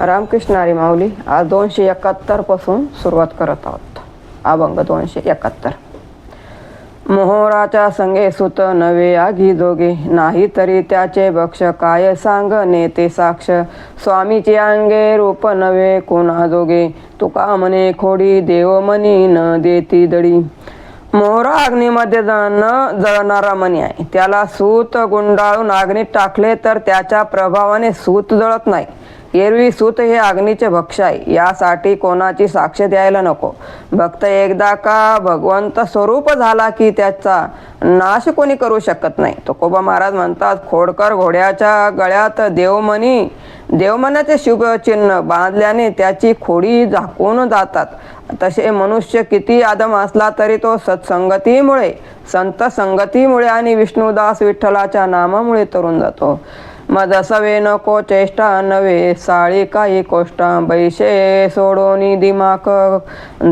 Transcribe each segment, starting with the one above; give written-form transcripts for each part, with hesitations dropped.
रामकृष्ण हरी माऊली. आज 271 पासून सुरुवात करत आहोत. अभंग 271. मोहोराच्या संगे सुत नवे आगी जोगे, नाही तरी त्याचे भक्ष काय सांग नेते साक्ष. स्वामीची अंगे रूप नवे कोणा जोगे, तुका म्हणे खोडी देव मनी न देती दडी. मोहरा अग्नीमध्ये न जळणारा मणी आहे. त्याला सूत गुंडाळून अग्नीत टाकले तर त्याच्या प्रभावाने सूत जळत नाही. एरवी सूत हे अग्नीचे भक्ष आहे. यासाठी कोणाची साक्ष द्यायला नको. भक्त एकदा का भगवंत स्वरूप झाला की त्याचा नाश कोणी करू शकत नाही. तुकोबा महाराज म्हणतात, खोडकर घोड्याच्या गळ्यात देवमनाचे शुभ चिन्ह बांधल्याने त्याची खोडी झाकून जातात. तसे मनुष्य किती आदम असला तरी तो सत्संगतीमुळे, संत संगतीमुळे आणि विष्णुदास विठ्ठलाच्या नामामुळे तरुण जातो. मद सवे नको चेष्टा नवे साळी काही कोष्टा, बैशे सोडोनी दिमाक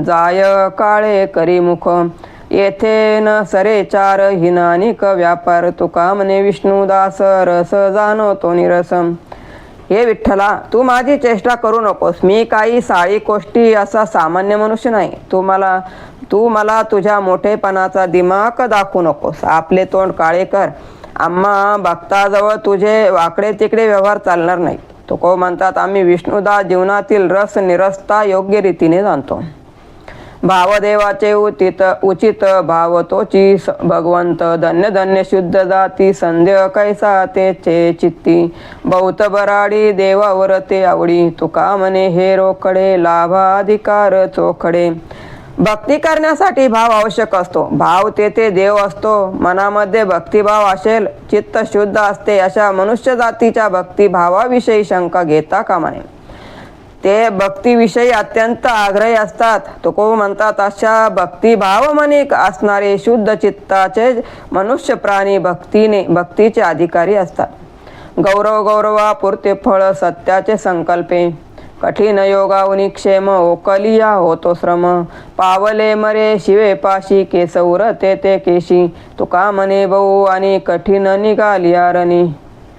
जाय काळे करी मुख. येथे न सरे चार हिनानिक व्यापार, तुका म्हणे विष्णुदास रस जाणवतो निरस. हे विठ्ठला, तू माझी चेष्टा करू नकोस. मी काही साळी कोष्टी असा सामान्य मनुष्य नाही. तू मला तुझ्या मोठेपणाचा दिमाक दाखवू नकोस. आपले तोंड काळे कर. आम्हा भक्ताजवळ तुझे वाकडे तिकडे व्यवहार चालणार नाही. तुको म्हणतात, आम्ही विष्णुदास जीवनातील रस निरसता योग्य रीतीने जाणतो. भावदेवाचे उचित भाव तोची भगवंत, धन्य धन्य शुद्ध जाती संध्य कैसा तेचे चित्ती. बहुत बराडी देवावर ते आवडी, तुका म्हणे हे रोकडे लाभाधिकार चोखडे. भक्ती करण्यासाठी भाव आवश्यक असतो. भाव तेथे देव असतो. मनामध्ये भक्तिभाव असेल, चित्त शुद्ध असते. अशा मनुष्य जातीच्या भक्तिभावाविषयी शंका घेता कामा नये. ते भक्तीविषयी अत्यंत आग्रही असतात. तुकोबा म्हणतात, अशा भक्तिभाव मनिक असणारे शुद्ध चित्ताचे मनुष्य प्राणी भक्तीचे अधिकारी असतात. गौरवापुरते फळ सत्याचे संकल्पे, कठीण योगावनी क्षेम ओकलिया होतो श्रम. पावले मरे शिवे पाशी केस उरते ते केशी, तुका म्हणे बहु आणि कठीण निघाली अरणी.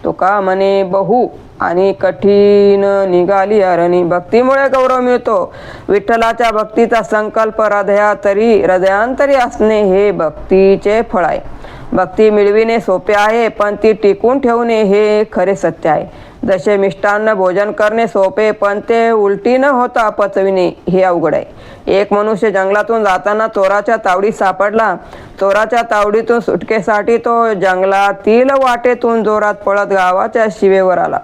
तुका म्हणे बहु आणि कठीण निघाली अरणी. भक्तीमुळे गौरव मिळतो. विठ्ठलाच्या भक्तीचा संकल्प हृदयांतरी असणे हे भक्तीचे फळ आहे. भक्ती मिळविणे सोपे आहे, पण ती टिकून ठेवणे हे खरे सत्य आहे. जसे मिष्टान्न भोजन करणे सोपे, पण ते उलटी न होता पचविणे हे अवघड आहे. एक मनुष्य जंगलातून जाताना चोराच्या तावडीत सापडला. चोराच्या तावडीतून सुटकेसाठी तो जंगलातील वाटेतून जोरात पळत गावाच्या शिवेवर आला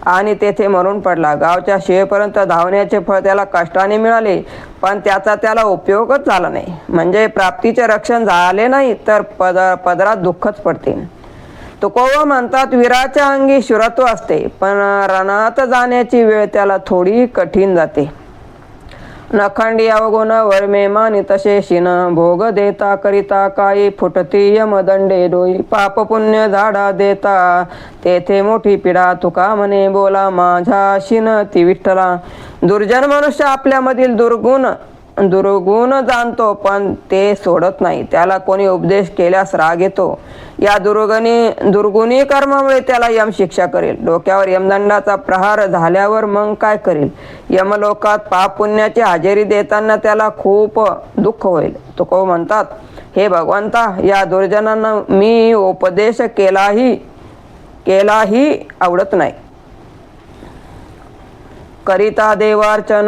आणि तेथे मरून पडला. गावच्या शिवेपर्यंत धावण्याचे फळ त्याला कष्टाने मिळाले, पण त्याचा त्याला उपयोगच झाला नाही. म्हणजे प्राप्तीचे रक्षण झाले नाही तर पदरात दुःखच पडते. तुकोबा म्हणतात, वीराच्या अंगी शुरत्व असते, पण रणात जाण्याची वेळ त्याला थोडी कठीण जाते. नखंडी अवगुण वर्मे मानी तसे शिन, भोग देता करिता काही फुटती यमदंडे डोई. पाप पुण्य झाडा देता तेथे मोठी पिढा, तुका म्हणे बोला माझ्या शिन ती विठ्ठला. दुर्जन मनुष्य आपल्यामधील दुर्गुण जाणतो, पण ते सोडत नाही. त्याला कोणी उपदेश केल्यास राग येतो. या दुर्गुणी कर्मामुळे त्याला यम शिक्षा करेल. डोक्यावर यमदंडाचा प्रहार झाल्यावर मग काय करेल? यमलोकात पाप पुण्याची हजेरी देताना त्याला खूप दुःख होईल. तुकोबा म्हणतात, हे भगवंता, या दुर्जनांना मी उपदेश केलाही आवडत नाही. करिता देवार्चन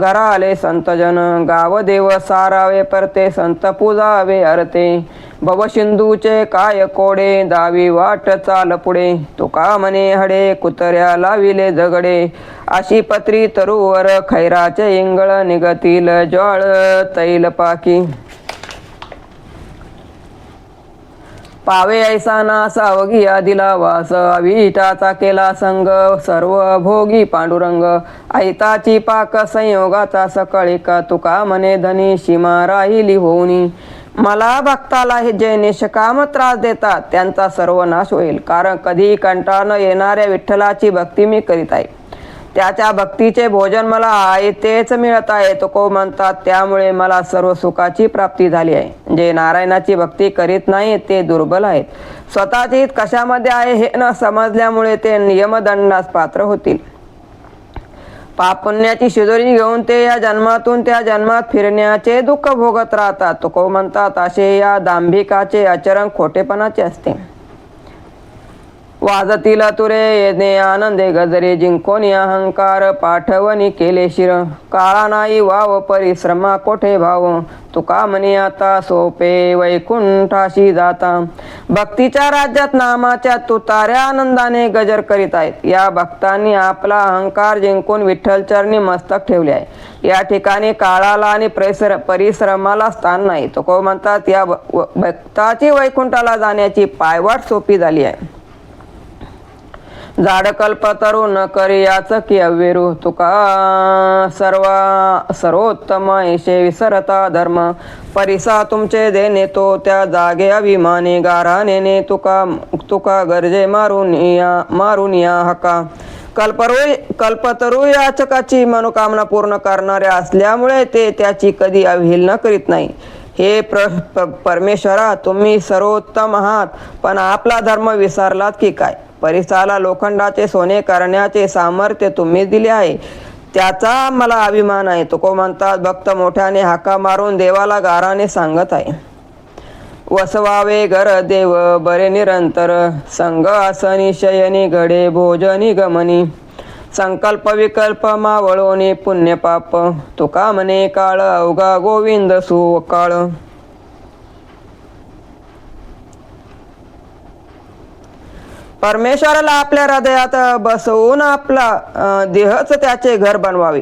घरा आले संतजन, गाव देव सारावे परते संत पूजावे अरते. भवसिंधूचे काय कोडे दावी वाट चाल पुढे, तुका म्हणे हडे कुतऱ्या लाविले झगडे. अशी पत्री तरुवर खैराचे इंगळ निगतील ज्वाळ तैल पाकी. पावे ऐसा नासा अवघिया दिला वास, अविटाचा केला संग सर्व भोगी पांडुरंग. ऐताची पाक संयोगाचा सकळिका, तुका म्हणे धनी सीमा राहिली होऊनी. मला भक्ताला हे जे निष्काम त्रास देतात त्यांचा सर्वनाश होईल. कारण कधी कंटाळ न येणाऱ्या विठ्ठलाची भक्ती मी करीत आहे. त्याच्या भक्तीचे भोजन मला तेच मिळत आहे. तुकोबा म्हणतात, त्यामुळे मला सर्व सुखाची प्राप्ती झाली आहे. जे नारायणाची भक्ती करीत नाही ते दुर्बल आहेत. स्वतःचे हित कशामध्ये आहे हे न समजल्यामुळे ते यमदंडास पात्र होतील. पापुण्याची शिदोरी घेऊन ते या जन्मातून त्या जन्मात फिरण्याचे दुःख भोगत राहतात. तुकोबा म्हणतात असे या दांभिकाचे आचरण खोटेपणाचे असते. वाजतील तुरे येणे आनंदे गजरे जिंकोनी अहंकार पाठवणी केले शिर काळा नाही वाव परिश्रमा कोठे भाव तुका म्हणे आता सोपे वैकुंठाशी जाता. भक्तीच्या राज्यात नामाच्या तुताऱ्या आनंदाने गजर करीत आहेत. या भक्तांनी आपला अहंकार जिंकून विठ्ठलचरणी मस्तक ठेवले आहे. या ठिकाणी काळाला आणि परिश्रमाला स्थान नाही. तुकोबा म्हणतात या भक्ताची वैकुंठाला जाण्याची पायवाट सोपी झाली आहे. झाड कल्पतरू न करी याच की अव्हेरू तुका सर्वोत्तम ऐशे विसरता धर्म परिसा तुमचे देणे तो त्या जागे अभिमाने गारा नेणे तुका गरजे मारून या हका. कल्पतरू याचकाची मनोकामना पूर्ण करणारे असल्यामुळे ते त्याची कधी अवहेलना करीत नाही. हे परमेश्वरा तुम्ही सर्वोत्तम आहात, पण आपला धर्म विसरलात की काय? परिसाला लोखंडाचे सोने करण्याचे सामर्थ्य तुम्ही दिले आहे, त्याचा मला अभिमान आहे. तुकोबा म्हणतात भक्त मोठ्याने हाका मारून देवाला गाराने सांगत आहे. वसवावे घर देव बरे निरंतर संग आसनी शयनी घडे भोजनी गमनी संकल्प विकल्प मावळोनी पुण्य पाप तुका म्हणे काळ अवघा गोविंद सुकाळ. परमेश्वराला आपल्या हृदयात बसवून आपला देहच त्याचे घर बनवावे.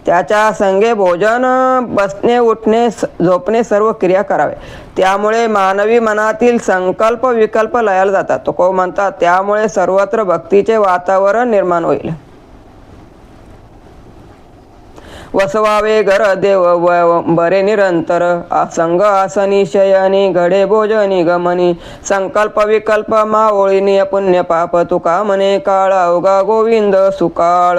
त्याच्या संगे भोजन बसणे उठणे झोपणे सर्व क्रिया करावे. त्यामुळे मानवी मनातील संकल्प विकल्प लयाला जातात. तुकोबा म्हणतात त्यामुळे सर्वत्र भक्तीचे वातावरण निर्माण होईल. वसवावे घर देव बरे निरंतर संग आसनी शयनी घडे भोजनी गमनी संकल्प विकल्प मावळिनी पुण्य पाप तुका म्हणे काळ अवघा गोविंद सुकाळ.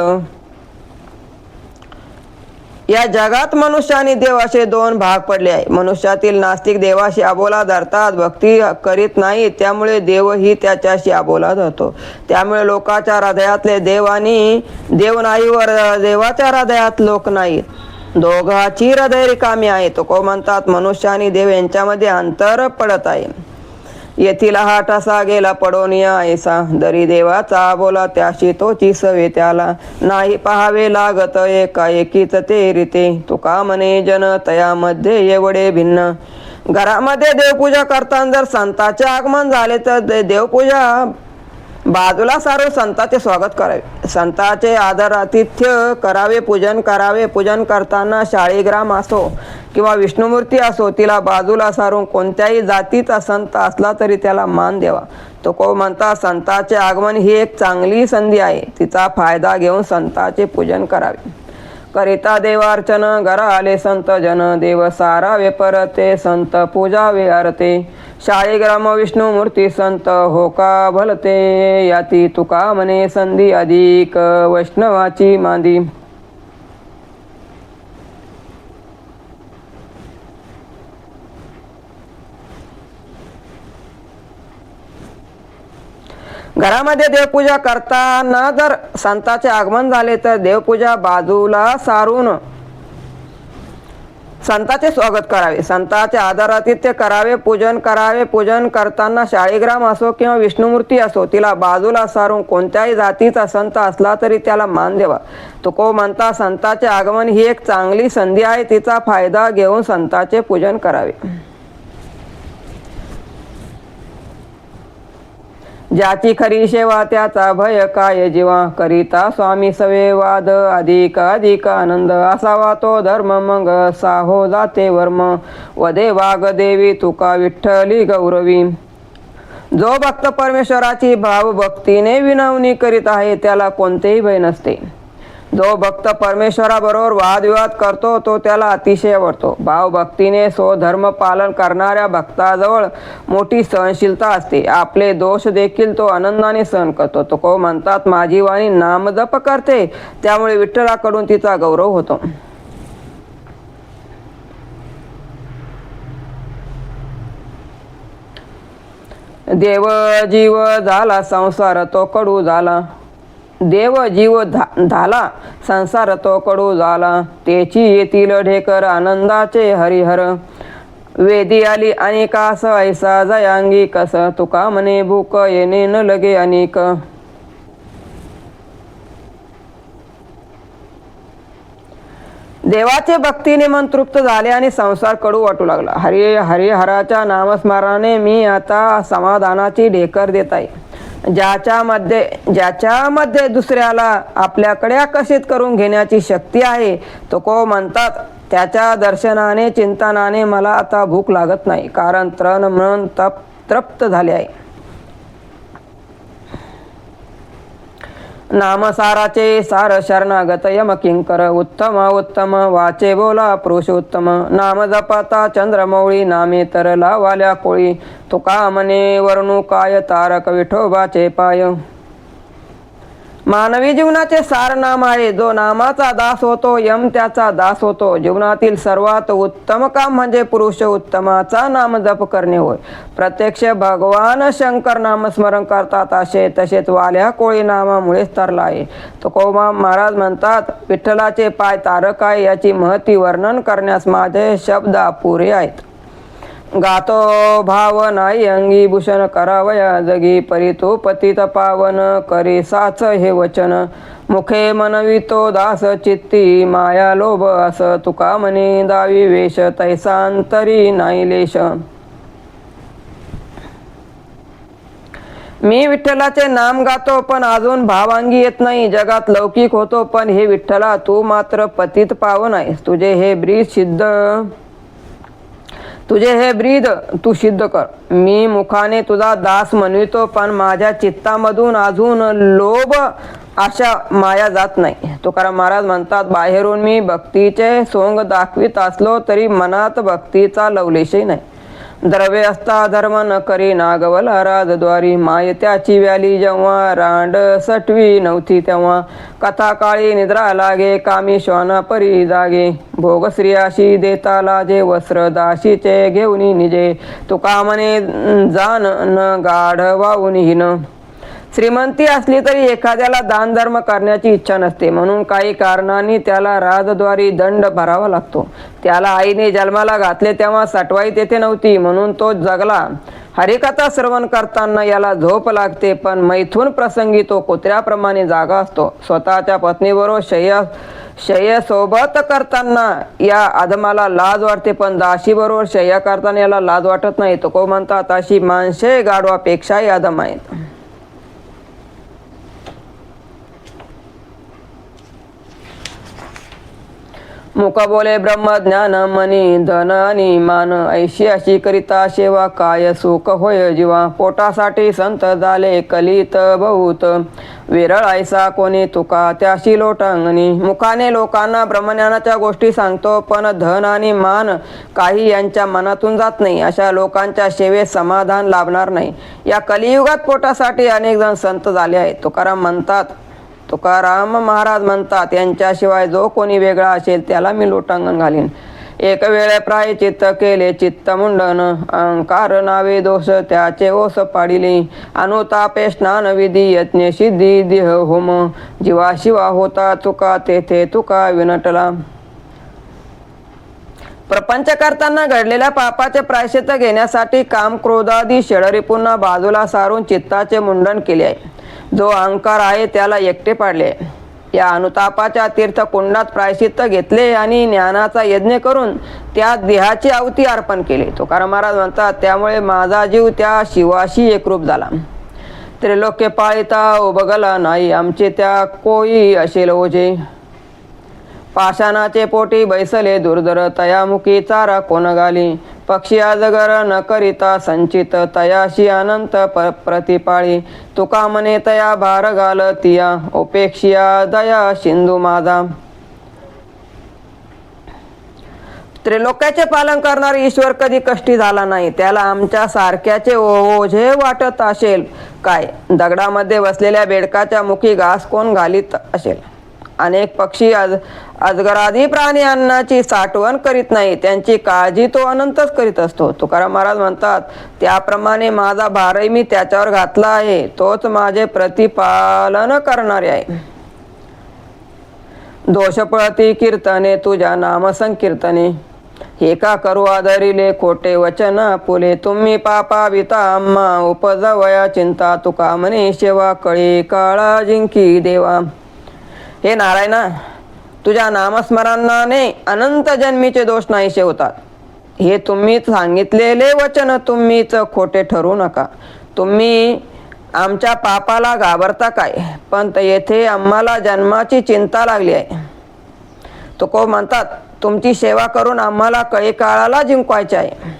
या जगात मनुष्य आणि देव असे दोन भाग पडले आहे. मनुष्यातील नास्तिक देवाशी अबोला धरतात, भक्ती करीत नाही, त्यामुळे देवही त्याच्याशी अबोला धरतो. त्यामुळे लोकाच्या हृदयातले देव आणि देव नाही व देवाच्या हृदयात लोक नाही, दोघांची हृदय रिकामी आहे. तुकोबा म्हणतात मनुष्य आणि देव यांच्यामध्ये अंतर पडत आहे. येथील हा ठसा गेला पडून या ऐसा दरी देवाचा बोला त्याशी तोची सवे त्याला नाही पहावे लागत एकाएकीच ते रीते तुका म्हणे जन तयामध्ये एवढे भिन्न. घरामध्ये देवपूजा करताना जर संतांचे आगमन झाले तर देवपूजा बाजूला सारून संतांचे स्वागत करावे, संतांचे आदर आतिथ्य करावे, पूजन करावे. पूजन करताना शाळीग्राम असो किंवा विष्णुमूर्ती असो तिला बाजूला सारून कोणत्याही जातीचा संत असला तरी त्याला मान द्यावा. तुकोबा म्हणतात संतांचे आगमन ही एक चांगली संधी आहे, तिचा फायदा घेऊन संतांचे पूजन करावे. करिता देवार्चन घरा आले संत जन देव सारावे परते संत पूजावे आरते शाळीग्राम विष्णुमूर्ती संत होका भलते याती तुका म्हणे संधी अधिक वैष्णवाची मांदी. घरामध्ये देवपूजा करताना जर संतांचे आगमन झाले तर देवपूजा बाजूला सारून संतांचे स्वागत करावे, संतांचे आदर आतिथ्य करावे, पूजन करावे. पूजन करताना शाळीग्राम असो किंवा विष्णुमूर्ती असो तिला बाजूला सारून कोणत्याही जातीचा संत असला तरी त्याला मान द्यावा. तुकोबा म्हणतात संतांचे आगमन ही एक चांगली संधी आहे, तिचा फायदा घेऊन संतांचे पूजन करावे. ज्याची खरी सेवा त्याचा भय काय जीवा करिता स्वामी सवे वाद अधिक अधिक आनंद असावा तो धर्म मग साहो जाते वर्म वदे वाघ देवी तुका विठ्ठली गौरवी. जो भक्त परमेश्वराची भावभक्तीने विनवणी करीत आहे त्याला कोणतेही भय नसते. जो भक्त परमेश्वराबरोबर वादविवाद करतो तो त्याला अतिशय आवडतो. भावभक्तीने स्वधर्म पालन करणाऱ्या भक्ताजवळ मोठी सहनशीलता असते, आपले दोष देखील तो आनंदाने सहन करतो. तुकोबा म्हणतात माझी वाणी नामजप करते त्यामुळे विठ्ठलाकडून तिचा गौरव होतो. देव जीव झाला संसार तो कडू झाला देव जीव झाला, संसार तो कडू झाला, तेची येतील ढेकर आनंदाचे हरिहर. वेदी आली अनेकास ऐसा जयांगी कस, तुका म्हणे भूक येणे न लगे अनेक. देवाचे भक्तीने मन तृप्त झाले आणि संसार कडू वाटू लागला. हरिहराच्या नामस्मरणाने मी आता समाधानाची ढेकर देत आहे. ज्याच्यामध्ये दुसऱ्याला आपल्याकडे आकर्षित करून घेण्याची शक्ती आहे, तो को म्हणतात त्याच्या दर्शनाने चिंतनाने मला आता भूक लागत नाही, कारण तन मन तृप्त झाले आहे. नामसाराचे सार शरणागत यम किंकर, उत्तम उत्तम वाचे बोला पुरुष उत्तम. नाम जपाता चंद्रमौळी, नामे तर लावाल्या कोळी, तुका म्हणे वर्णू काय तारक विठोबाचे पाय. मानवी जीवनाचे सार नाम आहे. जो नामाचा दास होतो यम त्याचा दास होतो. जीवनातील सर्वात उत्तम काम म्हणजे पुरुष उत्तमाचा नाम जप करणे होय. प्रत्यक्ष भगवान शंकर नामस्मरण करतात तसेच वाल्या कोळी नामामुळेच तरला आहे. तुकोबा महाराज म्हणतात, विठ्ठलाचे पाय तारक आहे, याची महती वर्णन करण्यास माझे शब्द अपुरे आहेत. गातो भाव नाही अंगी भूषण करावया जगी, परी तो पतित पावन करी साच हे वचन. मुखे मनवितो दास चित्ती माया लोभ अस, तुका म्हणे दावी वेश तैसांतरी नाही लेश. मी विठ्ठलाचे नाम गातो पण अजून भावांगी येत नाही. जगात लौकिक होतो पण हे विठ्ठला तू मात्र पतित पावन आहेस. तुझे हे ब्रीद तू सिद्ध कर. मी मुखाने तुझा दास म्हणवितो पण माझ्या चित्तामधून अजून लोभ आशा माया जात नाही. तुकाराम महाराज म्हणतात, बाहेरून मी भक्तीचे सोंग दाखवित असलो तरी मनात भक्तीचा लवलेशही नाही. द्रव्य असता धर्म न करी नागवला राजद्वारी, माय त्याची व्याली जेव्हा रांड सटवी नव्हती तेव्हा. कथा काळी निद्रा लागे कामी श्वाना परी जागे, भोग स्त्रियाशी देता लाजे वस्त्र दाशीचे घेऊन निजे. तुका म्हणे जान न गाढ वाहून हिन. श्रीमंती असली तरी एखाद्याला दान धर्म करण्याची इच्छा नसते, म्हणून काही कारणांनी त्याला राजद्वारी दंड भरावा लागतो. त्याला आईने जन्माला घातले तेव्हा सटवाई तेथे नव्हती म्हणून तो जगला. हरिकथा श्रवण करताना याला झोप लागते पण मैथून प्रसंगी तो कुत्र्याप्रमाणे जागा असतो. स्वतःच्या पत्नीबरोबर शय्या सोबत करताना या आदमाला लाज वाटते पण दाशीबरोबर शय्या करताना याला लाज वाटत नाही. तो म्हणतात, अशी माणसे गाढवापेक्षाही आदम आहेत. मुख बोले ब्रह्मज्ञान मनी धन आणि मान, ऐशी अशी करिता सेवा काय सुख होय जीवा. पोटासाठी संत झाले कलित बहुत, विरळ ऐसा कोणी तुका त्याशी लोटांगणी. मुखाने लोकांना ब्रह्मज्ञानाच्या गोष्टी सांगतो पण धन आणि मान काही यांच्या मनातून जात नाही. अशा लोकांच्या सेवेत समाधान लाभणार नाही. या कलियुगात पोटासाठी अनेक जण संत झाले आहेत. तुकाराम महाराज म्हणतात, यांच्याशिवाय जो कोणी वेगळा असेल त्याला मी लोटांगण घालीन. एक वेळे प्रायचित्त केले चित्त मुंडन, अहंकार नावे दोष त्याचे ओस पाडिले. अनुतापे स्नान विधी यज्ञ सिद्धी देह होम, जीवा शिवा होता चुका तेथे तुका विनटला. प्रपंच करताना घडलेल्या पापाचे प्रायश्चित्त घेण्यासाठी काम क्रोधादी षडरी पुन्हा बाजूला सारून चित्ताचे मुंडन केले आहे. जो अहंकार आहे त्याला एकटे पाडले. या अनुतापाच्या तीर्थकुंडात प्रायश्चित्त घेतले आणि ज्ञानाचा यज्ञ करून त्या देहाची आहुती अर्पण केली. तुकाराम महाराज म्हणतात, त्यामुळे माझा जीव त्या शिवाशी एकरूप झाला. त्रिलोक्य पाळिता उबगला नाही, आमचे त्या कोई असेल ओझे. पाषाणाचे पोटी बैसले दुर्धर, तयामुखी चारा कोण घाली. पक्षी अजगर न करिता संचित, तयाशी अनंत प्रतिपाळी. तुका म्हणे तया भार घाल तिया, उपेक्षिया दया सिंधू माझा. त्रिलोक्याचे पालन करणारा ईश्वर कधी कष्टी झाला नाही. त्याला आमच्या सारख्याचे ओझे वाटत असेल काय. दगडामध्ये बसलेल्या बेडकाच्या मुखी घास कोण घालीत असेल. अनेक पक्षी अजगरादी प्राणी अन्नाची साठवण करीत नाही, त्यांची काळजी तो अनंतच करीत असतो. तुकाराम महाराज म्हणतात, त्याप्रमाणे माझा भारही मी त्याच्यावर घातला आहे, तोच माझे प्रतिपालन करणारे आहे. दोषपळती कीर्तने तुझ्या नाम संकीर्तने, हे का करू आदरिले खोटे वचन पुले, तुम्ही पापा विता आम्हा उपजवया चिंता, तुका म्हणे शेवा कळी काळा जिंकी देवा. हे नारायणा, तुझ्या नामस्मरणाने अनंत जन्मीचे दोष नाहीसे होतात. हे तुम्हीच सांगितलेले वचन तुम्हीच खोटे ठरू नका. तुम्ही आमच्या पापाला घाबरता काय, पण येथे आम्हाला जन्माची चिंता लागली आहे. तुकोब म्हणतात, तुमची सेवा करून आम्हाला कळी काळाला जिंकवायचे आहे.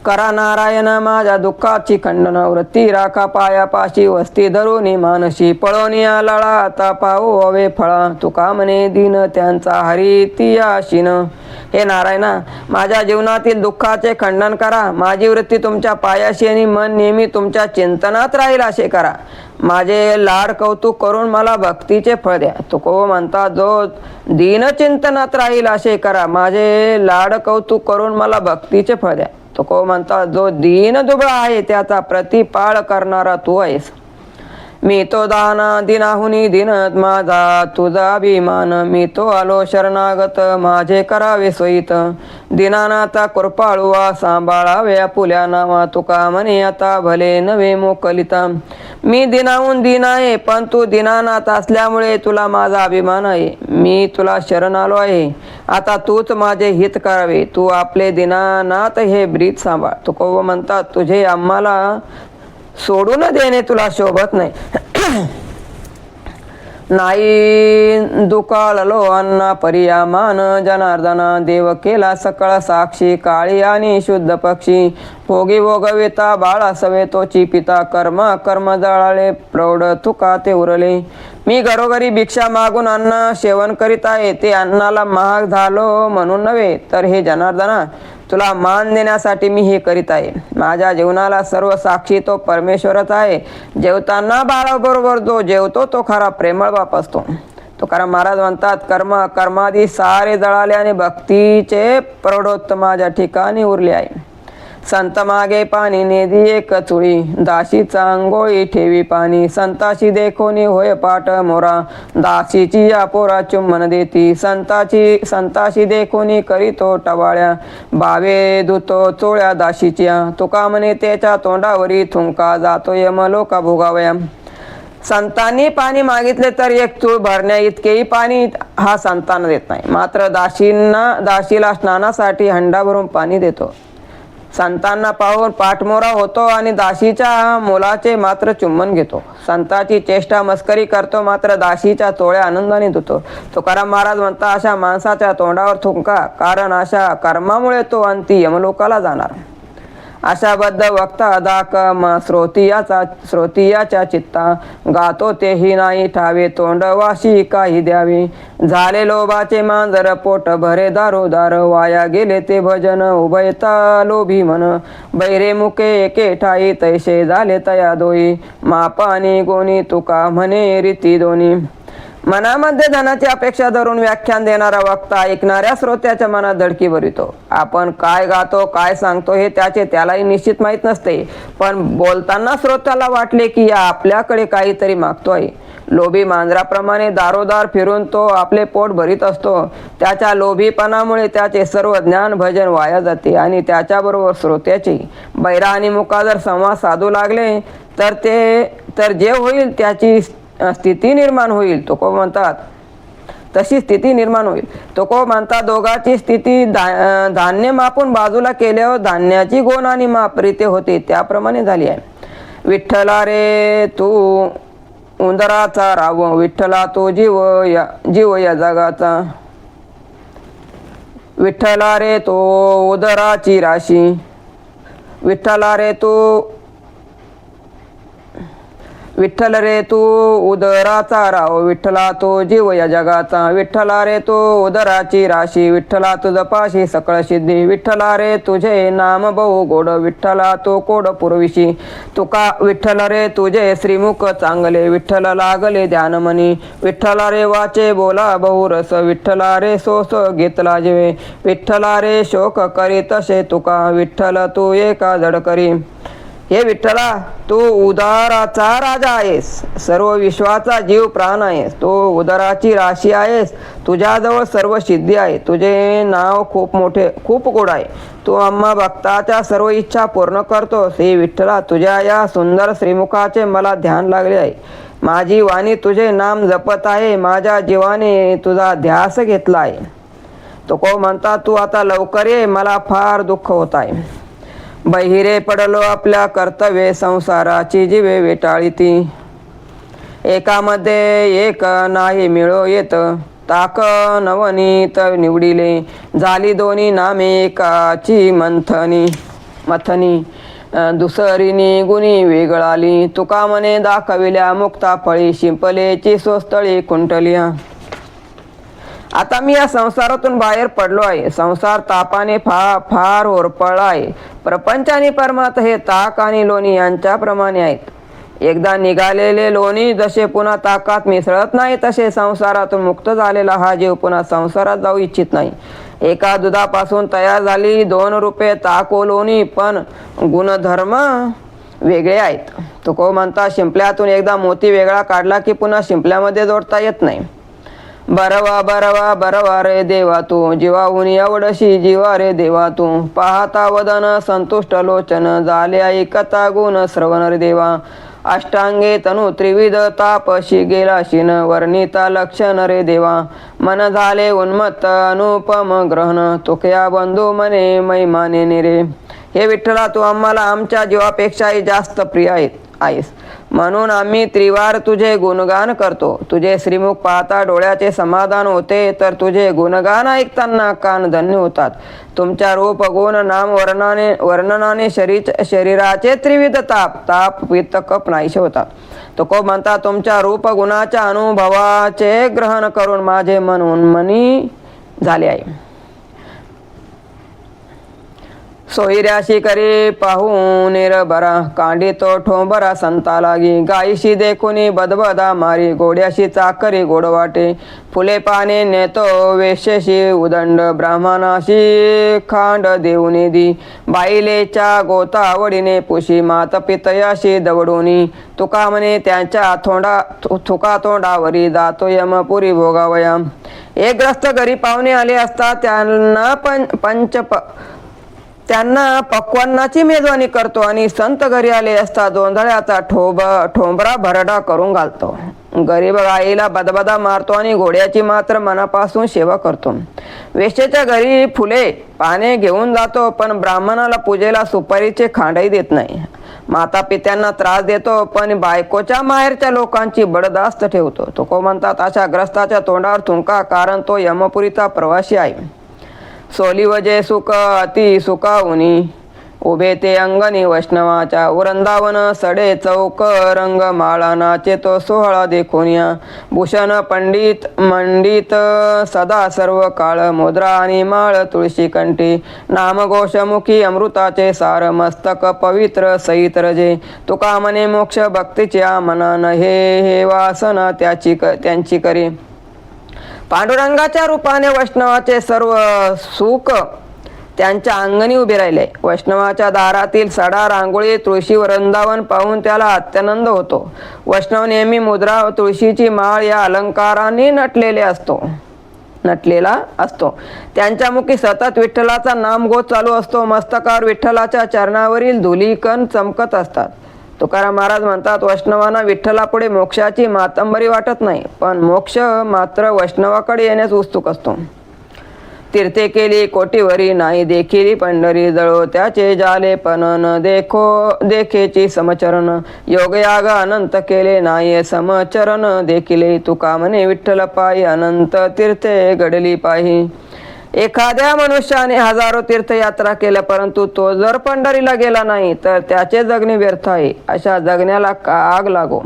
करा नारायण माझ्या दुःखाची खंडन, वृत्ती राखा पायापाशी वस्ती धरुनी मानशी, पळोनिया लळा आता पाहू हवे फळा, तुका म्हणे दिन त्यांचा हरी ती आशीन. हे नारायणा, माझ्या जीवनातील दुःखाचे खंडन करा, माझी वृत्ती तुमच्या पायाशी आणि मन नेहमी तुमच्या चिंतनात राहील असे करा. माझे लाड कौतुक करून मला भक्तीचे फळ द्या. तुकोब म्हणतात, जो दीन चिंतनात राहील असे करा, माझे लाड कौतुक करून मला भक्तीचे फळ द्या. तुकोब म्हणतात, जो दीन दुबळा आहे त्याचा प्रतिपाळ करणारा तू आहेस. मी तो दाना दिनाहुनी दिनत माझा तुझा अभिमान, मी तो आलो शरणागत माझे करावे सोयीत, दिनानाथा कृपाळुवा सांभाळावे आपुल्या नावा, तुका म्हणे आता भले नवे मोकलिता. मी दिनाहून दिन आहे, पण तू दिनानाथ असल्यामुळे तुला माझा अभिमान आहे. मी तुला शरण आलो आहे, आता तूच माझे हित करावे, तू आपले दिनानाथ हे ब्रीद सांभाळ. तुकोब म्हणतात, तुझे आम्हाला सोडून देणे तुला शोभत नाही. नाही दुकाळलो अन्ना पर्या मान, जनार्दना देव केला सकळ साक्षी, काळी आणि शुद्ध पक्षी, भोगी भोगविता बाळा सवे तोची पिता, कर्म कर्म जळाले प्रौढ तुका ते उरले. मी घरोघरी भिक्षा मागून अन्न सेवन करीत आहे, ते अन्नाला महाग झालो म्हणून नव्हे, तर हे जनार्दना तुला मान देण्यासाठी मी हे करीत आहे. माझ्या जीवनाला सर्व साक्षी तो परमेश्वरच आहे. जेवताना बाळाबरोबर जो जेवतो तो खरा प्रेमळ बाप असतो. तुकाराम महाराज म्हणतात, कर्म कर्मादी सारे जळाले आणि भक्तीचे प्रौढोत्तम माझ्या ठिकाणी उरले आहे. संत मागे पाणी नेदी एक चुळी, दाशीचा अंघोळी ठेवी पाणी, संताशी देखोनी होय पाठ मोरा, दासीची या पोरा चुम्मन देती, संताशी देखोनी करीतो टवाळ्या, बावे दुतो चोळ्या दाशीच्या, तुका म्हणे त्याच्या तोंडावरी थुंका, जातो यमलोका भोगावया. संतांनी पाणी मागितले तर एक चूळ भरण्या इतकेही पाणी हा संतांना देत नाही, मात्र दाशीला स्नानासाठी हंडा भरून पाणी देतो. संतांना पाहून पाठमोरा होतो आणि दाशीच्या मुलाचे मात्र चुंबन घेतो. संताची चेष्टा मस्करी करतो, मात्र दाशीच्या चोळ्या आनंदाने धुतो. तुकाराम महाराज म्हणता, अशा माणसाच्या तोंडावर थुंका, कारण अशा कर्मामुळे तो अंती यमलोकाला जाणार. अशा बद्ध वक्ता दाक श्रोतियाच्या चित्ता, गातो तेही नाही ठावे तोंड वाशी काही द्यावे. झाले लोभाचे मांजर पोट भरे दारोदार, वाया गेले ते भजन उभयता लोभी मन. बैरे मुके एके ठाई तैसे झाले तया दोई, माप आणि गोनी तुका म्हणे रीती दोन्ही. मनामध्ये धनाची अपेक्षा धरून व्याख्यान देणारा वक्ता ऐकणाऱ्या श्रोत्याच्या मनात धडकी भरितो. आपण काय गातो काय सांगतो हे त्यालाही निश्चित माहीत नसते, पण बोलताना श्रोत्याला वाटले की या आपल्याकडे काहीतरी मागतोय. लोभी मांजराप्रमाणे दारोदार फिरून तो आपले पोट भरीत असतो. त्याच्या लोभीपणामुळे त्याचे सर्व ज्ञान भजन वाया जाते आणि त्याच्याबरोबर श्रोत्याचे. बैरा आणि मुका जर संवाद साधू लागले तर जे होईल त्याची स्थिती निर्माण होईल. तुकोब म्हणतात तशी स्थिती निर्माण होईल. तुकोब म्हणतात, दोघांची स्थिती धान्य मापून बाजूला केल्यावर धान्याची गोण आणि माप रीते होते त्याप्रमाणे झाली आहे. विठ्ठला रे तू उंदराचा राव, विठ्ठला तो जीव या जगाचा, विठ्ठला रे तो उदराची राशी, विठ्ठला रे तू विठ्ठल रे तू उदराचा राव, विठ्ठला तो जीव या जगाचा, विठ्ठला रे तू उदराची राशी, विठ्ठला तुझ पाशी सकळ सिद्धी, विठ्ठला रे तुझे नाम बहु गोड, विठ्ठला तो कोड पुरविशी, तुका विठ्ठल रे तुझे श्रीमुख चांगले, विठ्ठल लागले ध्यानमनी, विठ्ठला रे वाचे बोला बहुरस, विठ्ठला रे सोस घेतला जीवे, विठ्ठला रे शोक करी तसे तुका, विठ्ठल तू एका जड करी. हे विठ्ठला तू उदाराचा राजा आहेस, सर्व विश्वाचा जीव प्राण आहेस, तू उदराची राशी आहेस, तुझ्याजवळ सर्व सिद्धी आहे, तुझे नाव खूप मोठे खूप गोड आहे, तू आम्हा भक्ताच्या सर्व इच्छा पूर्ण करतोस. हे विठ्ठला तुझ्या या सुंदर श्रीमुखाचे मला ध्यान लागले आहे, माझी वाणी तुझे नाम जपत आहे, माझ्या जीवाने तुझा ध्यास घेतला आहे. तो म्हणता तू आता लवकर ये, मला फार दुःख होत आहे. बहिरे पडलो आपल्या कर्तव्ये, संसाराची जीवे वेटाळीती, एकामध्ये एक नाही मिळो येत, ताक नवनीत निवडिले, झाली दोन्ही नामे एकाची मथनी, दुसरीनी गुणी वेगळाली, तुका मने दाखविल्या मुक्ता फळी, शिंपलेची सोस्तळी कुंटलिया. आता मी या संसारातून बाहेर पडलो आहे, संसार तापाने फार होरपळला आहे, प्रपंच आणि परमार्थ हे ताक आणि लोणी यांच्याप्रमाणे आहेत. एकदा निघालेले लोणी जसे पुन्हा ताकात मिसळत नाही, तसे संसारातून मुक्त झालेला हा जीव पुन्हा संसारात जाऊ इच्छित नाही. एका दुधापासून तयार झाली 2 रूपे ताक व लोणी, पण गुणधर्म वेगळे आहेत. तुको म्हणता शिंपल्यातून एकदा मोती वेगळा काढला की पुन्हा शिंपल्यामध्ये जोडता येत नाही. बरवा बरवा बरवा रे देवा तू, जीवाहून एवढशी जीवा रे देवा तू, पाहता वदन संतुष्ट लोचन, झाले ऐकता गुण श्रवण रे देवा, अष्टांगे तनु त्रिविध तापशी गेला शिन, वर्णिता लक्षण रे देवा, मन झाले उन्मत्त अनुपम ग्रहण, तुकया बंधू मने महिमाने निरे. हे विठ्ठला तू आम्हाला आमच्या जीवापेक्षाही जास्त प्रिय आहेस, म्हणून आम्ही त्रिवार तुझे गुणगान करतो. तुझे श्रीमुख पाहता डोळ्याचे समाधान होते, तर तुझे गुणगान ऐकताना कान धन्य होतात. तुमच्या रूप गुण नाम वर्णनाने शरीराचे त्रिविध ताप पित्त कफ नाहीसे होतात. तो म्हणता तुमच्या रूप गुणाच्या अनुभवाचे ग्रहण करून माझे मन उन्मनी झाले आहे. सोयऱ्याशी करे पाहून निरभरा, कांडी तो ठोंबरा संता लागी, गायीशी देखुनी बदबदा मारी, गोड्याशी चाकरी गोड वाटे, फुले पाने नेतो वेश्येशी उदंड, ब्राह्मणाशी खांड देऊनी दी, बाईलेच्या गोता आवडीने पुशी, मात पितयाशी दवडूनी, तुका म्हणे त्यांच्या थुका तोंडावरी, जातो यमपुरी भोगावया. एक ग्रस्त घरी पाहुणे आले असता त्यांना पक्वान्नाची मेजवानी करतो, आणि संत घरी आले असता जोंधळ्याचा ठोंबरा भरडा करून घालतो. गरीब गाईला बदबदा मारतो आणि घोड्याची मात्र मनापासून सेवा करतो. वेश्येच्या घरी फुले पाने घेऊन जातो, पण ब्राह्मणाला पूजेला सुपारीचे खांडही देत नाही. माता पित्यांना त्रास देतो, पण बायकोच्या माहेरच्या लोकांची बडदास्त ठेवतो. तो म्हणतात अशा ग्रस्ताच्या तोंडावर थुंका, कारण तो यमपुरीचा प्रवासी आहे. सोली वजे सुख अति सुखावनी, उभे ते अंगणी वैष्णवाच्या, वृंदावन सडे चौक रंग माळानाचे तो सोहळा देखोनिया, भूषण पंडित मंडित सदा सर्व काळ, मुद्रा आणि माळ तुळशी कंठी, नामघोषमुखी अमृताचे सार, मस्तक पवित्र सहित रजे, तुका म्हणे मोक्ष भक्तीच्या मनान, हे वासना त्यांची करी. पांडुरंगाच्या रूपाने वैष्णवाचे सर्व सुख त्यांच्या अंगणी उभे राहिले. वैष्णवाच्या दारातील सडा रांगोळी तुळशी वृंदावन पाहून त्याला अत्यानंद होतो. वैष्णव नेहमी मुद्रा व तुळशीची माळ या अलंकारांनी नटलेला असतो. त्यांच्या मुखी सतत विठ्ठलाचा नामघोष चालू असतो. मस्तकावर विठ्ठलाच्या चरणावरील धुलीकण चमकत असतात. तुकाराम महाराज म्हणतात, वैष्णवांना विठ्ठलापुढे मोक्षाची मातंबरी वाटत नाही, पण मोक्ष मात्र वैष्णवाकडे येण्यास उत्सुक असतो. तीर्थे केली कोटीवरी, नाही देखिली पंढरी, जळो त्याचे जाले पण न देखेची समचरण, योगयाग अनंत केले नाही समचरण देखिले, तुका म्हणे विठ्ठल पायी, अनंत तीर्थे घडली पाही. एखाद्या मनुष्याने हजारो तीर्थयात्रा केल्या परंतु तो जर पंढरीला गेला नाही तर त्याचे जगणे व्यर्थ आहे. अशा जगण्याला आग लागो.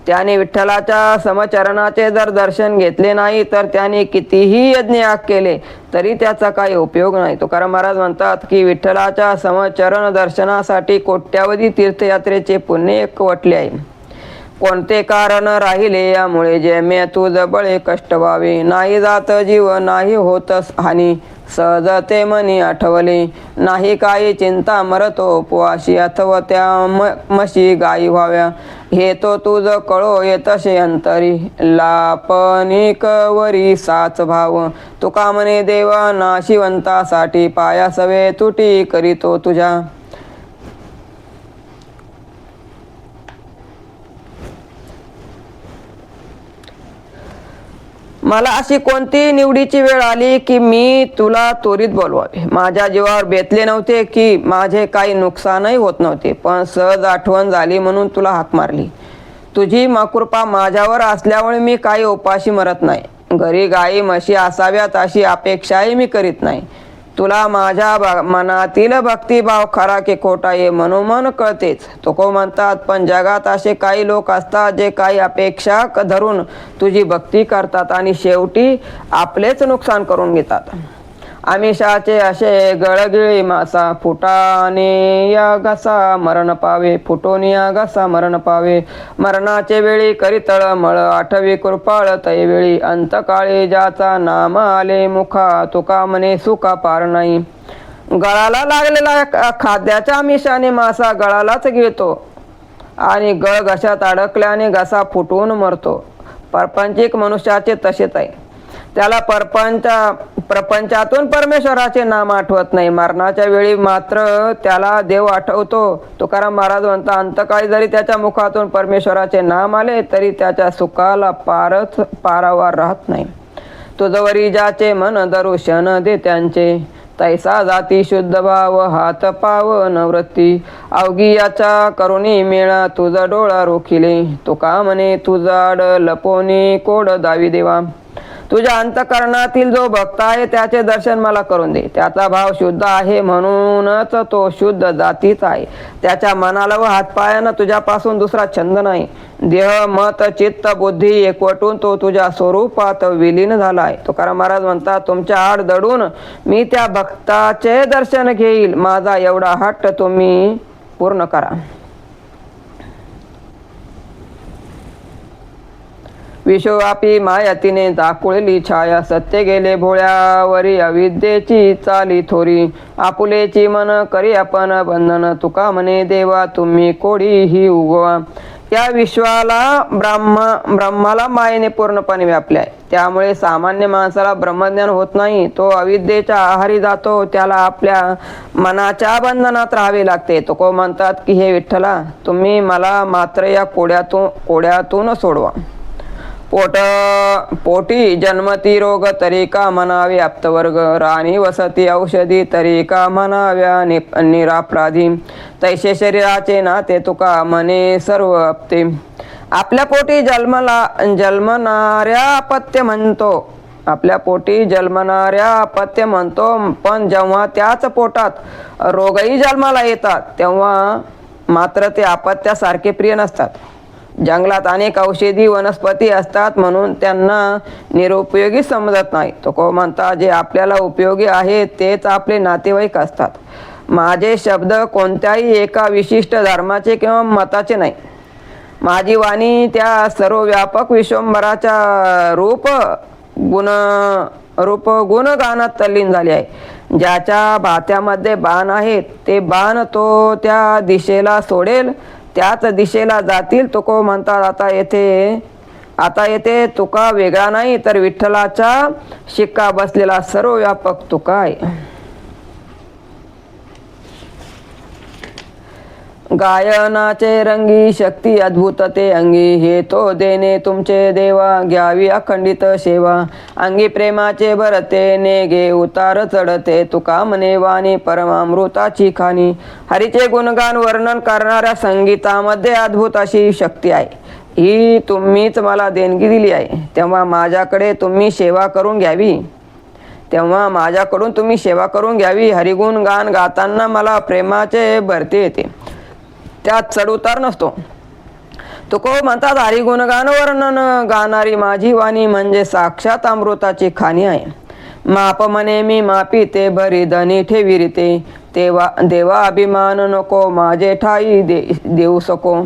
त्याने विठ्ठलाच्या समचरणाचे जर दर्शन घेतले नाही तर त्याने कितीही यज्ञयाग केले तरी त्याचा काही उपयोग नाही. तुकाराम महाराज म्हणतात की विठ्ठलाच्या समचरण दर्शनासाठी कोट्यावधी तीर्थयात्रेचे पुण्य एकवटले आहे. कोणते कारण राहिले यामुळे जेमे तुझ बळे कष्ट व्हावे. नाही जात जीव नाही होत हानी सहज ते मनी आठवले. नाही काही चिंता मरतो उपवाशी अथवा त्या म्हशी गायी व्हाव्या. हे तो तुझ कळो येतसे अंतरी लापनिक वरी साच भाव. तुका म्हणे देवा नाशिवंतासाठी पायासवे तुटी करीतो तुझ्या. मला अशी कोणती निवडीची वेळ आली की मी तुला त्वरित बोलवावे. माझ्या जीवावर बेतले नव्हते की माझे काही नुकसानही होत नव्हते, पण सहज आठवण झाली म्हणून तुला हाक मारली. तुझी कृपा माझ्यावर असल्यामुळे मी काही उपाशी मरत नाही. घरी गाई म्हशी असाव्यात अशी अपेक्षाही मी करीत नाही. तुला माझ्या मनातील भक्तिभाव खरा की खोटा हे मनोमन कळतेच. तुको म्हणतात पण जगात असे काही लोक असतात जे काही अपेक्षा धरून तुझी भक्ती करतात आणि शेवटी आपलेच नुकसान करून घेतात. आमिषाचे असे गळगिळी मासा फुटाने या घसा मरण पावे. फुटून या घसा मरण पावे. मरणाचे वेळी करी तळमळ आठवी कृपाळ तैवेळी. अंतकाळी ज्याचा नाम आले मुखा तुका म्हणे सुका पार नाही. गळाला लागलेला खाद्याच्या आमिषाने मासा गळालाच गिळतो आणि गळ घशात अडकल्याने घसा फुटून मरतो. प्रपंचिक मनुष्याचे तसेच आहे. त्याला प्रपंचातून परमेश्वराचे नाम आठवत नाही. मरणाच्या वेळी मात्र त्याला देव आठवतो. तुकाराम महाराज म्हणतात अंतकाळी जरी त्याच्या मुखातून परमेश्वराचे नाम आले तरी त्याच्या सुखाला पारावार राहत नाही. तुझवरी ज्याचे मन दर्शन दे त्यांचे तैसा जाती शुद्ध भाव हात पाव नवृत्ती. अवघी याच्या करुणी मेळा तुझा डोळा रोखिले. तुका म्हणे तुझाड लपोनी कोड दावी देवा. तुझ्या अंतकरणातील जो भक्त आहे त्याचे दर्शन मला करून दे. त्याचा भाव शुद्ध आहे म्हणूनच तो शुद्ध जातीचा आहे. त्याच्या मनाला व हातपायानं तुझ्यापासून दुसरा छंद नाही. देह मत चित्त बुद्धी एकवटून तो तुझ्या स्वरूपात विलीन झाला आहे. तुकाराम महाराज म्हणतात तुमच्या आड दडून मी त्या भक्ताचे दर्शन घेईल. माझा एवढा हट्ट तुम्ही पूर्ण करा. विश्वव्यापी मायातीने दाखवलेली छाया सत्य गेले भोळ्यावरी अविद्येची चाली थोरी. आपुलेची मन करी आपण बंधन तुका म्हणे देवा तुम्ही कोडी ही उगवा. या विश्वाला ब्रह्माला मायेने पूर्णपणे व्यापले आहे. त्यामुळे सामान्य माणसाला ब्रह्मज्ञान होत नाही. तो अविद्येच्या आहारी जातो. त्याला आपल्या मनाच्या बंधनात राहावे लागते. तुको म्हणतात की हे विठ्ठला तुम्ही मला मात्र या कोड्यातून सोडवा. पोटी जन्मती रोग तरी का म्हणावे आप्तवर्ग. राणी वसती औषधी तरी का म्हणाव्या निरापराधी. तैसे शरीराचे नाते तुका म्हणे सर्व अपते. आपल्या पोटी जन्मणाऱ्या अपत्य म्हणतो. आपल्या पोटी जन्मणाऱ्या अपत्य म्हणतो, पण जेव्हा त्याच पोटात रोगही जन्माला येतात तेव्हा मात्र ते अपत्यासारखे प्रिय नसतात. जंगलात अनेक औषधी वनस्पती असतात म्हणून त्यांना निरुपयोगी समजत नाही. तुको म्हणता जे आपल्याला उपयोगी आहे तेच आपले नातेवाईक असतात. माझे शब्द कोणत्याही एका विशिष्ट धर्माचे किंवा मताचे नाही. माझी वाणी त्या सर्व व्यापक विश्वंभराच्या रूप गुणगानात तल्लीन झाली आहे. ज्याच्या भात्यामध्ये बाण आहेत ते बाण तो त्या दिशेला सोडेल त्याच दिशेला जातील. तुको म्हणतात आता येथे तुका वेगळा नाही तर विठ्ठलाचा शिक्का बसलेला सर्व व्यापक तुका आहे. गायनाचे रंगी शक्ती अद्भुत ते अंगी. हे तो देणे तुमचे देवा घ्यावी अखंडित सेवा. अंगी प्रेमाचे भरते नेगे उतार चढते. तुका म्हणे वाणी परमामृताची खाणी. हरीचे गुणगान वर्णन करणाऱ्या संगीतामध्ये अद्भुत अशी शक्ती आहे. ही तुम्हीच मला देणगी दिली आहे तेव्हा माझ्याकडे तुम्ही सेवा करून घ्यावी. तेव्हा माझ्याकडून तुम्ही सेवा करून घ्यावी. हरिगुण गान गाताना मला प्रेमाचे भरती येते, त्यात चढउतार नसतो. तुको म्हणतात हरिगुणगान वर्णन गाणारी माझी वाणी म्हणजे साक्षात अमृताची खाणी आहे. माप म्हणे मी मापी ते भरी धनी ठेविरिते, तेव्हा देवा अभिमान नको माझे ठाई देऊ सको.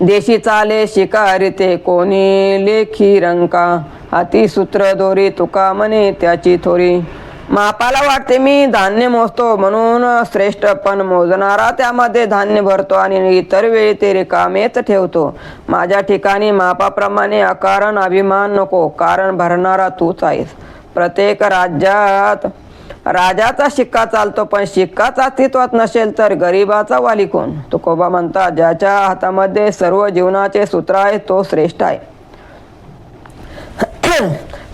देशी चाले शिकारिते कोणी लेखी रंका, हाती सूत्र दोरी तुका म्हणे त्याची थोरी. मापाला वाटते मी धान्य मोजतो म्हणून श्रेष्ठ, पण मोजणारा त्यामध्ये धान्य भरतो आणि इतर वेळी ते रिकामेच ठेवतो. माझ्या ठिकाणी मापाप्रमाणे अकारण अभिमान नको, कारण भरणारा तूच आहेस. प्रत्येक राज्यात राजाचा शिक्का चालतो, पण शिक्काच अस्तित्वात नसेल तर गरिबाचा वाली कोण. तुकोबा म्हणतात ज्याच्या हातामध्ये सर्व जीवनाचे सूत्र आहे तो श्रेष्ठ आहे.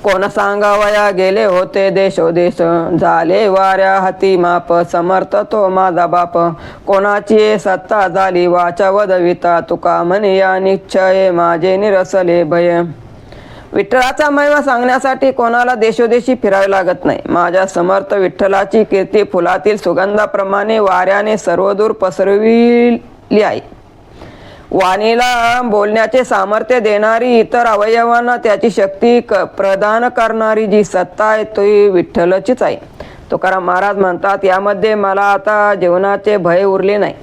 कोण सांगावया गेले होते देशोदेश, झाले वाऱ्या हाती माप समर्थ तो माझा बाप. कोणाची सत्ता झाली वाचा वदविता, तुका म्हणे या निश्चय माझे निरसले भय. विठ्ठलाचा महिमा सांगण्यासाठी कोणाला देशोदेशी फिरावे लागत नाही. माझ्या समर्थ विठ्ठलाची कीर्ती फुलातील सुगंधाप्रमाणे वाऱ्याने सर्वदूर पसरविली आहे. वाणीला बोलण्याचे सामर्थ्य देणारी, इतर अवयवांना त्याची शक्ती प्रदान करणारी जी सत्ता आहे ती विठ्ठलचीच आहे. तुकाराम महाराज म्हणतात यामध्ये मला आता जीवनाचे भय उरले नाही.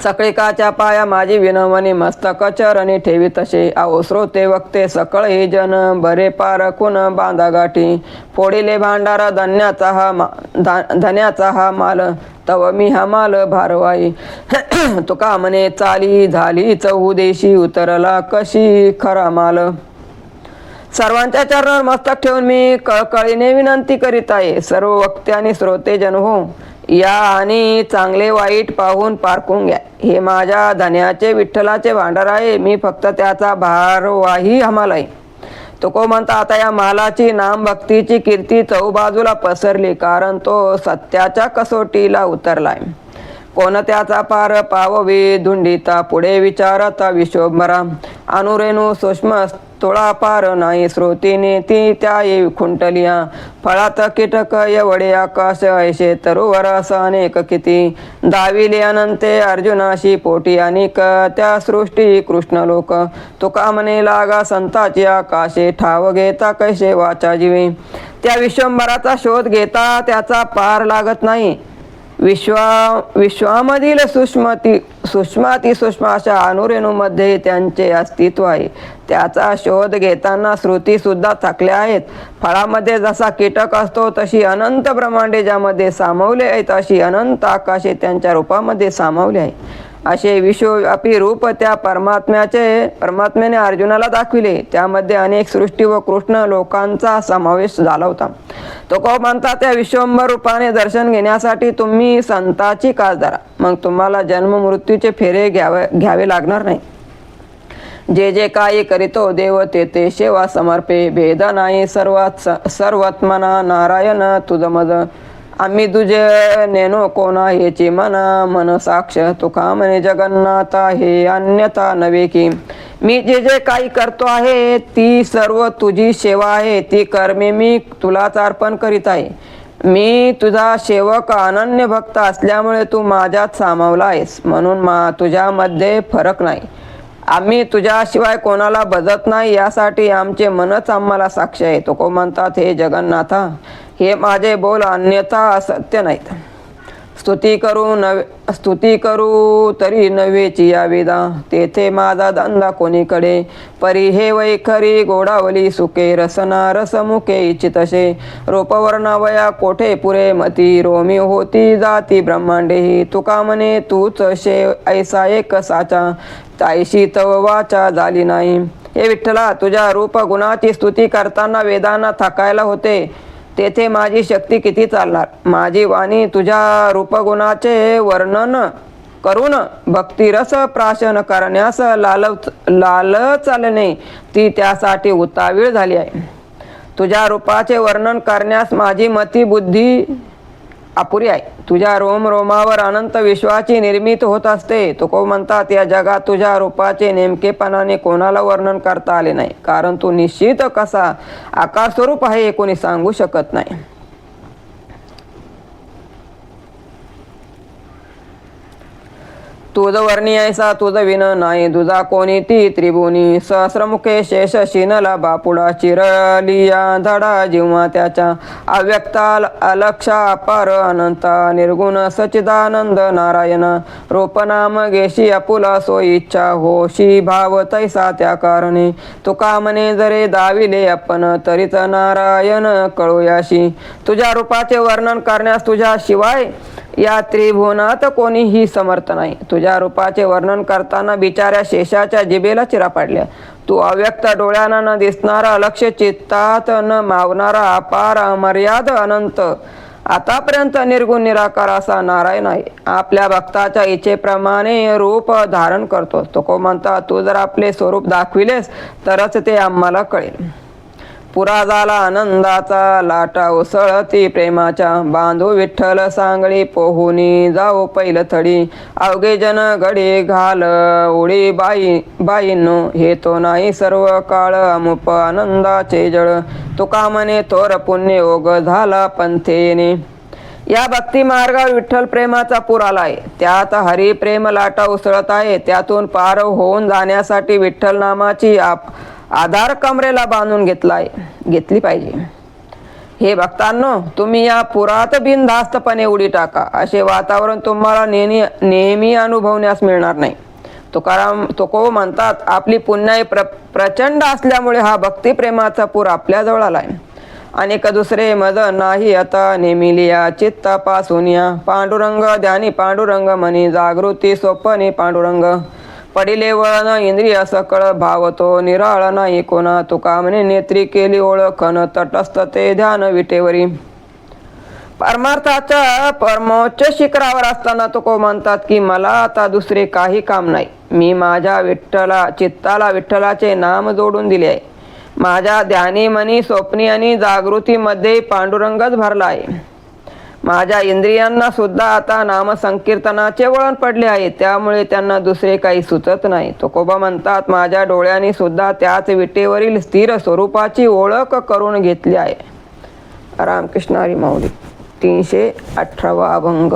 सकळिकाच्या पाया माझी विनवणी, मस्तक चरणी ठेवी तसे. आहो श्रोते वक्ते सकळ हे जन, बरे पारखून बांधा गाठी. फोडिले भांडारा धन्याचा हा माल, तव मी हा माल भारवाई. तुका म्हणे चाली झाली चौदेशी, उतरला कशी खरा माल. सर्वांच्या चरणावर मस्तक ठेवून मी कळकळीने विनंती करीत आहे. सर्व वक्ते आणि श्रोते जन हो, या आणि चांगले वाईट पाहून पारखून घ्या. हे माझ्या धन्याचे विठ्ठलाचे भांडार आहे, मी फक्त त्याचा भारवाही हमाल आहे. तुको म्हणता आता या मालाची नाम भक्तीची कीर्ती चहूबाजूला पसरली, कारण तो सत्याच्या कसोटीला उतरलाय. कोण त्याचा पार पाववी धुंडिता, पुढे विचारता विश्वभरा. अनुरेणू सूक्ष्म तोळा पार नाही, श्रोतीने ती त्या ये खुंटलिया. फळात कीटक एवढे आकाश, ऐशे तरुवर असा अनेक किती. दाविले अनंते अर्जुनाशी पोटी, अनेक त्या सृष्टी कृष्ण लोक. तुका म्हणे लागा संताची आकाशे, ठाव घेता कैसे वाचा जीवे. त्या विश्वंभराचा शोध घेता त्याचा पार लागत नाही. विश्वामधील सूक्ष्माती सूक्ष्म अशा अणुरेणूमध्ये त्यांचे अस्तित्व आहे. त्याचा शोध घेताना श्रुती सुद्धा थकल्या आहेत. फळामध्ये जसा कीटक असतो तशी अनंत ब्रह्मांडे ज्यामध्ये सामावले आहेत, अशी अनंत आकाशे त्यांच्या रूपामध्ये सामावले आहे. असे विश्वव्यापी रूप त्या परमात्म्याने अर्जुनाला दाखविले. त्यामध्ये अनेक सृष्टी व कृष्ण लोकांचा समावेश झाला होता. तो म्हणता त्या विश्वंभर रूपाने दर्शन घेण्यासाठी तुम्ही संताची कास धरा, मग तुम्हाला जन्म मृत्यूचे फेरे घ्यावे लागणार नाही. जे जे काही करीतो देव ते ते सेवा समर्पे. भेद नाही सर्वात्मना नारायण तुझ मज. आम्ही तुझे नेनो कोणा हेची मना मन साक्ष. तुका म्हणे जगन्नाथा हे अन्यथा नव्हे की. मी जे जे काही करतो आहे ती सर्व तुझी सेवा आहे. ती कर्मे मी तुलाच अर्पण करीत आहे. मी तुझा सेवक अनन्य भक्त असल्यामुळे तू माझ्यात सामावला आहेस, म्हणून तुझ्यामध्ये फरक नाही. आम्ही तुझ्याशिवाय कोणाला भजत नाही, यासाठी आमचे मनच आम्हाला साक्ष आहे. तुको म्हणतात हे जगन्नाथा, हे माझे बोल अन्यथा असत्य नाहीत. स्तुती करू तरी नव्हेची या वेदा. तेथे माझा धंदा कोणीकडे. परी हे वैखरी गोडावली सुके. रसना रसमुखे इच्छितसे. रूपवर्णावया कोठे पुरे मती. रोमी होती जाती ब्रह्मांडेही. तुका म्हणे तूच शे ऐसा एक साचा. ताईशी तव वाचा झाली नाही. हे विठ्ठला, तुझ्या रूप गुणाची स्तुती करताना वेदांना थकायला होते. तेथे माझी शक्ती किती चालणार. माझी वाणी तुझ्या रूपगुणाचे वर्णन करून भक्तिरस प्राशन करण्यास लालचालणे ती त्यासाठी उतावीळ झाली आहे. तुझ्या रूपाचे वर्णन करण्यास माझी मती बुद्धी अपुरी आहे. तुझ्या रोमरोमावर अनंत विश्वाची निर्मिती होत असते. तुकोबा म्हणतात या जगात तुझ्या रूपाचे नेमकेपणाने कोणाला वर्णन करता आले नाही, कारण तू निश्चित कसा आकार स्वरूप आहे हे कोणी सांगू शकत नाही. तुझ वर्णी ऐसा तुझ विन नाही दुजा कोणी ती त्रिभुवनी. सहस्रमुखे शेष शिनला बापुडा चिरलिया धडा जिव्हा त्याच्या. अव्यक्ता अलक्षा अपार अनंता निर्गुण सच्चिदानंद नारायण. रूपनाम गेशी अपुला सो इच्छा होशी भाव तैसा त्या कारणे. तुका म्हणे जरे दाविले आपण तरीच नारायण कळूयाशी. तुझ्या रूपाचे वर्णन करण्यास तुझ्या शिवाय या त्रिभुवनात कोणीही समर्थ नाही. तुझ्या रूपाचे वर्णन करताना बिचाऱ्या शेषाच्या जिभेला चिरा पाडल्या. तू अव्यक्त डोळ्यांना न दिसणारा, लक्ष चित्तात न मावणारा, अपार अमर्याद अनंत आतापर्यंत निर्गुण निराकार असा नारायण आहे. आपल्या भक्ताच्या इच्छेप्रमाणे रूप धारण करतो. तुकोबा म्हणतात तू जर आपले स्वरूप दाखविलेस तरच ते आम्हाला कळेल. पुरा झाला आनंदाचा लाटा उसळती प्रेमाच्या. बांधू विठ्ठल सांगळी पोहुनी जाऊ पैलथडी. अवघे जन गडी घाल उडी बाईंनो हे तो नाही सर्व काळ अमुप आनंदाचे जळ. तुका म्हणे थोर पुण्य योग झाला पंथेने. या भक्ती मार्गावर विठ्ठल प्रेमाचा पूर आलाय. त्यात हरी प्रेम लाटा उसळत आहे. त्यातून पार होऊन जाण्यासाठी विठ्ठल नामाची आधार कमरेला बांधून घेतली पाहिजे. हे भक्तांनो, तुम्ही या पुरात बिनधास्तपणे उडी टाका. असे वातावरण तुम्हाला नेहमी अनुभवण्यास मिळणार नाही. तुकोबा म्हणतात आपली पुण्याई प्रचंड असल्यामुळे हा भक्तिप्रेमाचा पूर आपल्याजवळ आलाय. अनेक दुसरे मज नाही आता नेमिलिया चित्तापासून या. पांडुरंग ध्यानी पांडुरंग मनी जागृती स्वप्नी पांडुरंग. पडिले वळण इंद्रिय सकळ भावतो निराळ नाही कोणा. तुका म्हणे नेत्री केली ओळखन तटस्थ ते ध्यान विटेवरी. परमार्थाच्या परमोच्च शिखरावर असताना तुकोबा म्हणतात की मला आता दुसरे काही काम नाही. मी माझ्या चित्ताला विठ्ठलाचे नाम जोडून दिले आहे. माझ्या ध्यानी मनी स्वप्नी आणि जागृतीमध्ये पांडुरंगच भरला आहे. माझ्या इंद्रियांना सुद्धा आता नामसंकीर्तनाचे वळण पडले आहे, त्यामुळे त्यांना दुसरे काही सुचत नाही. तुकोबा म्हणतात माझ्या डोळ्यांनी सुद्धा त्याच विटेवरील स्थिर स्वरूपाची ओळख करून घेतली आहे. रामकृष्ण हरी माऊली. 318 अभंग.